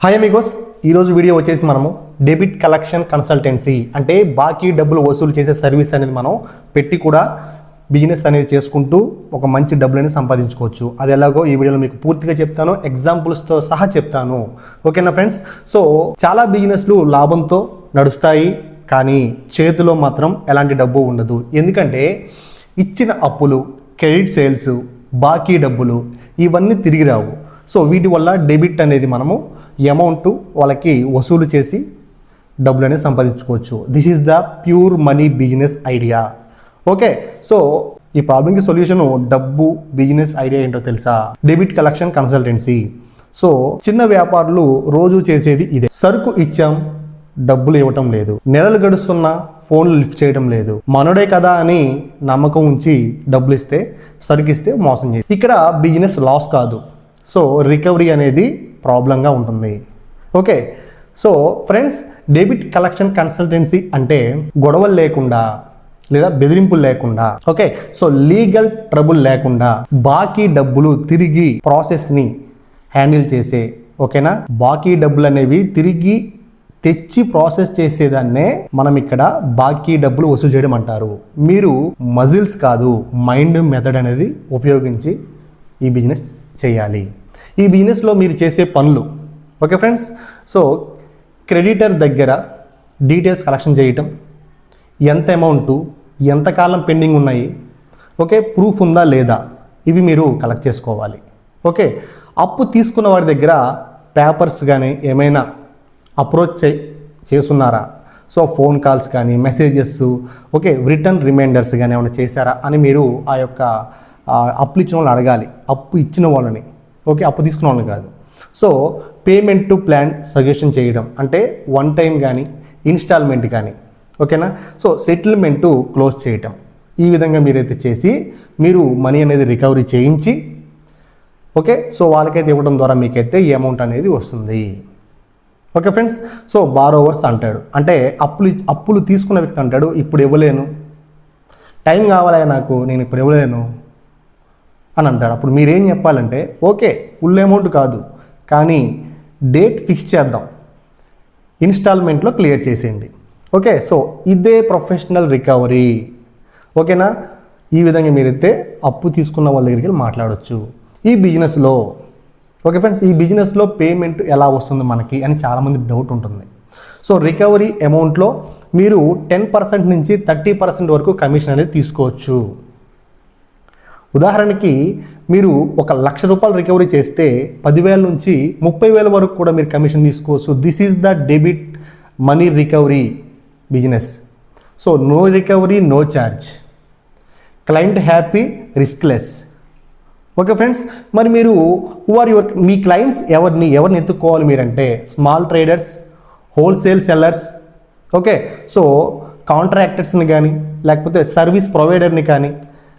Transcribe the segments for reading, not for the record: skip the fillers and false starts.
Hi Amigos, ఈరోజు video వచ్చేసి మనము డెబిట్ కలెక్షన్ కన్సల్టెన్సీ అంటే బాకీ డబ్బులు వసూలు చేసే సర్వీస్ అనేది మనం పెట్టి కూడా బిజినెస్ అనేది చేసుకుంటూ ఒక మంచి డబ్బులని సంపాదించుకోవచ్చు. అది ఎలాగో ఈ వీడియోలో మీకు పూర్తిగా చెప్తాను, ఎగ్జాంపుల్స్తో సహా చెప్తాను. ఓకేనా ఫ్రెండ్స్? సో చాలా బిజినెస్లు లాభంతో నడుస్తాయి, కానీ చేతిలో మాత్రం ఎలాంటి డబ్బు ఉండదు. ఎందుకంటే ఇచ్చిన అప్పులు, క్రెడిట్ సేల్స్, బాకీ డబ్బులు ఇవన్నీ తిరిగి రావు. సో వీటి వల్ల డెబిట్ అనేది మనము అమౌంట్ వాళ్ళకి వసూలు చేసి డబ్బులు అనేది సంపాదించుకోవచ్చు. This is the pure money business idea. Okay, so ఈ ప్రాబ్లంకి సొల్యూషన్ డబ్బు బిజినెస్ ఐడియా ఏంటో తెలుసా? Debit collection consultancy. సో చిన్న వ్యాపారులు రోజు చేసేది ఇదే. సరుకు ఇచ్చాం, డబ్బులు ఇవ్వటం లేదు. నెలలు గడుస్తున్నా ఫోన్లు లిఫ్ట్ చేయడం లేదు. మనోడే కదా అని నమ్మకం ఉంచి డబ్బులు ఇస్తే, సరుకు ఇస్తే మోసం చేసి ఇక్కడ బిజినెస్ లాస్ కాదు. సో రికవరీ అనేది ప్రాబ్లంగా ఉంటుంది. Okay, so friends, debit collection consultancy అంటే గొడవలు లేకుండా లేదా బెదిరింపులు లేకుండా, ఓకే, సో లీగల్ ట్రబుల్ లేకుండా బాకీ డబ్బులు తిరిగి ప్రాసెస్ని హ్యాండిల్ చేసే, ఓకేనా, బాకీ డబ్బులు అనేవి తిరిగి తెచ్చి ప్రాసెస్ చేసేదాన్నే మనం ఇక్కడ బాకీ డబ్బులు వసూలు చేయడం అంటారు. మీరు మజిల్స్ కాదు, మైండ్ మెథడ్ అనేది ఉపయోగించి ఈ బిజినెస్ చేయాలి. ఈ బిజినెస్లో మీరు చేసే పనులు, ఓకే ఫ్రెండ్స్, సో క్రెడిటర్ దగ్గర డీటెయిల్స్ కలెక్షన్ చేయటం, ఎంత అమౌంట్, ఎంతకాలం పెండింగ్ ఉన్నాయి, ఓకే, ప్రూఫ్ ఉందా లేదా, ఇవి మీరు కలెక్ట్ చేసుకోవాలి. ఓకే, అప్పు తీసుకున్న వాడి దగ్గర పేపర్స్ కానీ ఏమైనా అప్రోచ్ చేస్తున్నారా, సో ఫోన్ కాల్స్ కానీ మెసేజెస్, ఓకే, రిటర్న్ రిమైండర్స్ కానీ ఏమైనా చేశారా అని మీరు ఆ యొక్క అప్పులు ఇచ్చిన వాళ్ళని అడగాలి. అప్పు ఇచ్చిన వాళ్ళని, ఓకే, అప్పు తీసుకున్న వాళ్ళని కాదు. So payment to plan suggestion చేయడం అంటే వన్ టైం కానీ ఇన్స్టాల్మెంట్ కానీ, ఓకేనా, సో సెటిల్మెంటు క్లోజ్ చేయటం. ఈ విధంగా మీరైతే చేసి మీరు మనీ అనేది రికవరీ చేయించి, ఓకే, సో వాళ్ళకైతే ఇవ్వడం ద్వారా మీకైతే ఈ అమౌంట్ అనేది వస్తుంది. ఓకే ఫ్రెండ్స్, సో బారోవర్స్ అంటాడు, అంటే అప్పులు తీసుకున్న వ్యక్తి అంటాడు, ఇప్పుడు ఇవ్వలేను, టైం కావాలి నాకు, నేను ఇప్పుడు ఇవ్వలేను అని అంటాడు. అప్పుడు మీరేం చెప్పాలంటే, ఓకే, ఫుల్ అమౌంట్ కాదు కానీ డేట్ ఫిక్స్ చేద్దాం, ఇన్స్టాల్మెంట్లో క్లియర్ చేసేయండి. ఓకే, సో ఇదే ప్రొఫెషనల్ రికవరీ. ఓకేనా, ఈ విధంగా మీరైతే అప్పు తీసుకున్న వాళ్ళ దగ్గరికి వెళ్ళి మాట్లాడవచ్చు ఈ బిజినెస్లో. ఓకే ఫ్రెండ్స్, ఈ బిజినెస్లో పేమెంట్ ఎలా వస్తుంది మనకి అని చాలామంది డౌట్ ఉంటుంది. సో రికవరీ అమౌంట్లో మీరు 10% నుంచి 30% వరకు కమిషన్ అనేది తీసుకోవచ్చు. ఉదాహరణకి మీరు ₹1,00,000 రికవరీ చేస్తే 10,000 నుంచి 30,000 వరకు కూడా మీరు కమిషన్ తీసుకోవచ్చు. This is the debit money recovery business. So no recovery, no charge, client happy, riskless. Okay friends, మరి మీరు మీ క్లయింట్స్ ఎవరిని ఎత్తుక్కోవాలి మీరంటే small traders, wholesale sellers, okay, so కాంట్రాక్టర్స్ని కానీ, లేకపోతే సర్వీస్ ప్రొవైడర్ని కానీ,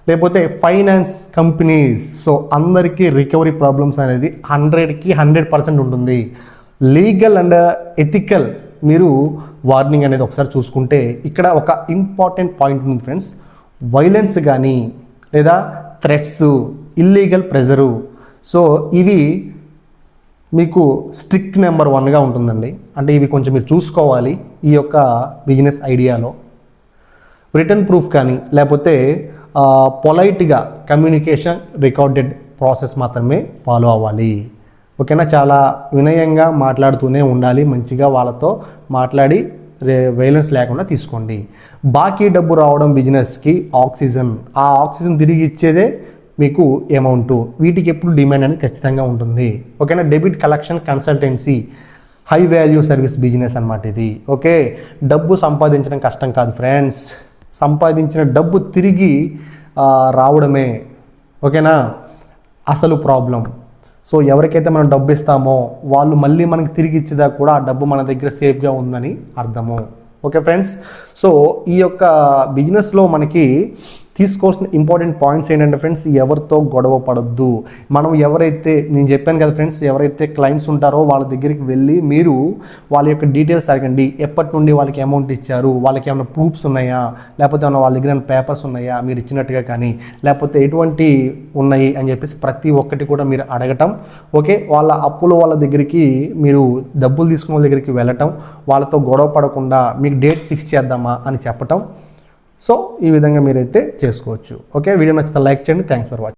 లేకపోతే ఫైనాన్స్ కంపెనీస్. సో అందరికీ రికవరీ ప్రాబ్లమ్స్ అనేది 100కి 100% ఉంటుంది. లీగల్ అండ్ ఎథికల్ మీరు వార్నింగ్ అనేది ఒకసారి చూసుకుంటే ఇక్కడ ఒక ఇంపార్టెంట్ పాయింట్ ఉంది ఫ్రెండ్స్. వైలెన్స్ కానీ లేదా థ్రెట్స్, ఇల్లీగల్ ప్రెజరు, సో ఇవి మీకు స్ట్రిక్ట్ నెంబర్ 1గా ఉంటుందండి. అంటే ఇవి కొంచెం మీరు చూసుకోవాలి ఈ యొక్క బిజినెస్ ఐడియాలో. రిటర్న్ ప్రూఫ్ కానీ లేకపోతే పొలైట్గా కమ్యూనికేషన్ రికార్డెడ్ ప్రాసెస్ మాత్రమే ఫాలో అవ్వాలి. ఓకేనా, చాలా వినయంగా మాట్లాడుతూనే ఉండాలి, మంచిగా వాళ్ళతో మాట్లాడి వైలెన్స్ లేకుండా తీసుకోండి. బాకీ డబ్బు రావడం బిజినెస్కి ఆక్సిజన్, ఆ ఆక్సిజన్ తిరిగి ఇచ్చేదే మీకు అమౌంట్. వీటికి ఎప్పుడు డిమాండ్ అనేది ఖచ్చితంగా ఉంటుంది. ఓకేనా, debit collection consultancy high value service business అన్నమాట ఇది. ఓకే, డబ్బు సంపాదించడం కష్టం కాదు ఫ్రెండ్స్, సంపాదించిన డబ్బు తిరిగి రావడమే, ఓకేనా, అసలు ప్రాబ్లం. సో ఎవరికైతే మనం డబ్బు ఇస్తామో వాళ్ళు మళ్ళీ మనకి తిరిగి ఇచ్చేదా కూడా ఆ డబ్బు మన దగ్గర సేఫ్గా ఉందని అర్థము. ఓకే ఫ్రెండ్స్, సో ఈ యొక్క బిజినెస్లో మనకి తీసుకోవాల్సిన ఇంపార్టెంట్ పాయింట్స్ ఏంటంటే ఫ్రెండ్స్, ఎవరితో గొడవ పడొద్దు. మనం ఎవరైతే నేను చెప్పాను కదా ఫ్రెండ్స్, ఎవరైతే క్లయింట్స్ ఉంటారో వాళ్ళ దగ్గరికి వెళ్ళి మీరు వాళ్ళ యొక్క డీటెయిల్స్ అడగండి. ఎప్పటి నుండి వాళ్ళకి అమౌంట్ ఇచ్చారు, వాళ్ళకి ఏమైనా ప్రూఫ్స్ ఉన్నాయా, లేకపోతే ఏమైనా వాళ్ళ దగ్గర పేపర్స్ ఉన్నాయా మీరు ఇచ్చినట్టుగా కానీ, లేకపోతే ఎటువంటి ఉన్నాయి అని చెప్పేసి ప్రతి ఒక్కటి కూడా మీరు అడగటం. ఓకే, వాళ్ళ అప్పుల వాళ్ళ దగ్గరికి మీరు డబ్బులు తీసుకున్న వాళ్ళ దగ్గరికి వెళ్ళటం, వాళ్ళతో గొడవ పడకుండా మీకు డేట్ ఫిక్స్ చేద్దామా అని చెప్పటం. సో ఈ విధంగా మీరైతే చేసుకోవచ్చు. ఓకే, వీడియో నచ్చితే లైక్ చేయండి. Thanks for watching.